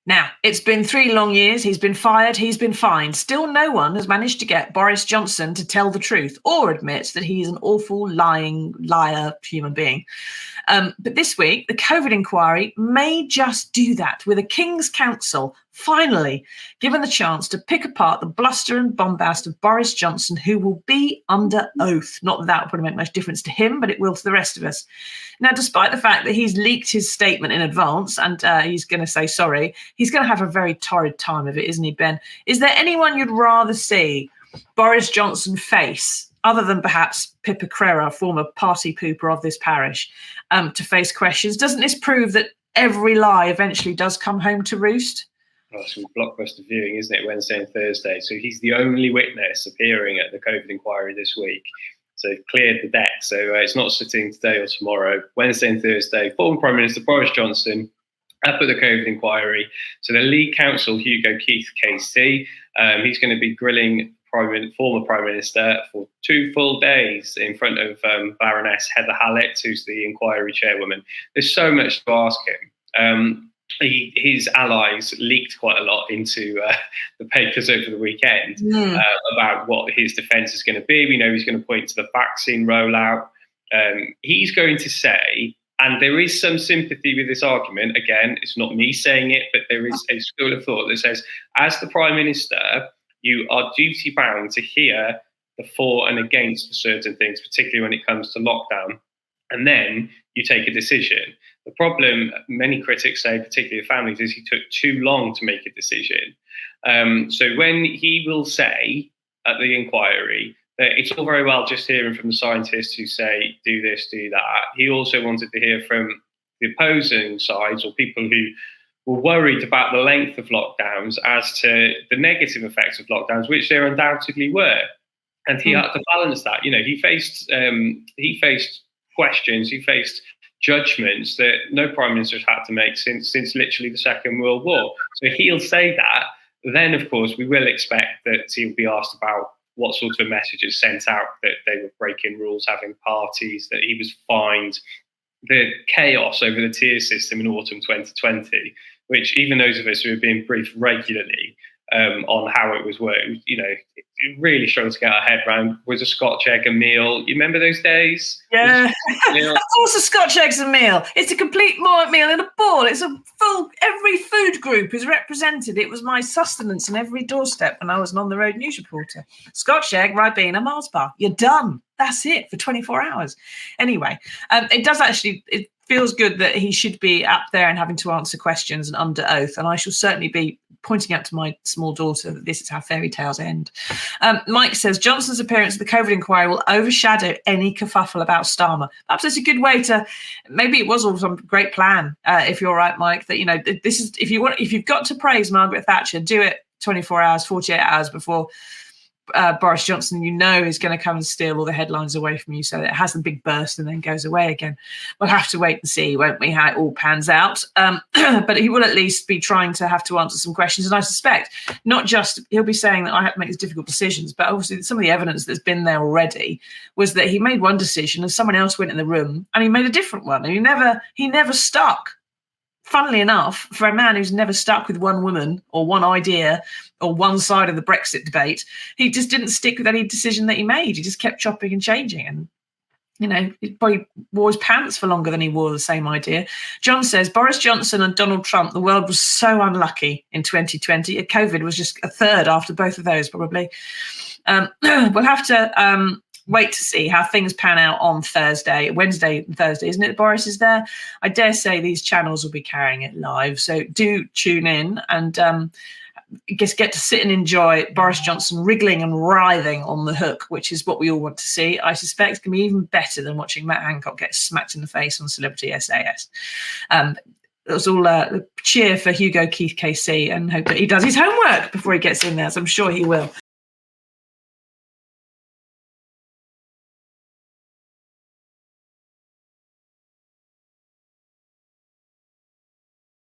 Now, it's been 3 long years. He's been fired. He's been fined. Still no one has managed to get Boris Johnson to tell the truth or admit that he is an awful, lying, liar human being. But this week, the COVID inquiry may just do that, with a King's Council finally given the chance to pick apart the bluster and bombast of Boris Johnson, who will be under oath. Not that that would probably make much difference to him, but it will to the rest of us. Now, despite the fact that he's leaked his statement in advance and he's going to say sorry, he's going to have a very torrid time of it, isn't he, Ben? Is there anyone you'd rather see Boris Johnson face, other than perhaps Pippa Crerar, former party pooper of this parish, to face questions? Doesn't this prove that every lie eventually does come home to roost? Oh, it's blockbuster viewing, isn't it, Wednesday and Thursday? So he's the only witness appearing at the COVID inquiry this week. So cleared the deck. So it's not sitting today or tomorrow. Wednesday and Thursday, former Prime Minister Boris Johnson up at the COVID inquiry. So the lead counsel, Hugo Keith KC, he's going to be grilling former Prime Minister for 2 full days in front of Baroness Heather Hallett, who's the inquiry chairwoman. There's so much to ask him. His allies leaked quite a lot into the papers over the weekend about what his defence is going to be. We know he's going to point to the vaccine rollout. He's going to say, and there is some sympathy with this argument, again, it's not me saying it, but there is a school of thought that says, as the Prime Minister, you are duty bound to hear the for and against for certain things, particularly when it comes to lockdown, and then you take a decision. The problem, many critics say, particularly families, is he took too long to make a decision. So when he will say at the inquiry that it's all very well just hearing from the scientists who say, do this, do that, he also wanted to hear from the opposing sides, or people who were worried about the length of lockdowns as to the negative effects of lockdowns, which there undoubtedly were. And he had to balance that. You know, he faced questions, he faced judgments that no prime minister has had to make since literally the Second World War. So he'll say that. Then, of course, we will expect that he'll be asked about what sorts of messages sent out, that they were breaking rules, having parties, that he was fined, the chaos over the tier system in autumn 2020, which even those of us who have been briefed regularly on how it was worked, you know, it really struggled to get our head around. Was a Scotch egg a meal? You remember those days? Yeah, of course, a Scotch egg's a meal. It's a complete meal in a ball. It's a full, every food group is represented. It was my sustenance on every doorstep when I was an on-the-road news reporter. Scotch egg, Ribena, Mars bar. You're done. That's it for 24 hours. Anyway, it does actually, it feels good that he should be up there and having to answer questions and under oath. And I shall certainly be pointing out to my small daughter that this is how fairy tales end. Mike says, Johnson's appearance at the COVID inquiry will overshadow any kerfuffle about Starmer. Perhaps it's a good way to, maybe it was all some great plan, if you're right, Mike, that, you know, this is, if you've got to praise Margaret Thatcher, do it 24 hours, 48 hours before Boris Johnson, you know, is going to come and steal all the headlines away from you, so that it has the big burst and then goes away again. We'll have to wait and see, won't we, how it all pans out. But he will at least be trying to have to answer some questions. And I suspect not just he'll be saying that I have to make these difficult decisions, but obviously some of the evidence that's been there already was that he made one decision and someone else went in the room and he made a different one. And he never stuck. Funnily enough, for a man who's never stuck with one woman or one idea or one side of the Brexit debate, he just didn't stick with any decision that he made. He just kept chopping and changing. And, you know, he probably wore his pants for longer than he wore the same idea. John says, Boris Johnson and Donald Trump, the world was so unlucky in 2020. COVID was just a third after both of those, probably. We'll have to wait to see how things pan out on Wednesday and Thursday, isn't it? Boris is there. I dare say these channels will be carrying it live. So do tune in and get to sit and enjoy Boris Johnson wriggling and writhing on the hook, which is what we all want to see. I suspect it's going to be even better than watching Matt Hancock get smacked in the face on Celebrity SAS. It was all a cheer for Hugo Keith KC and hope that he does his homework before he gets in there, so I'm sure he will.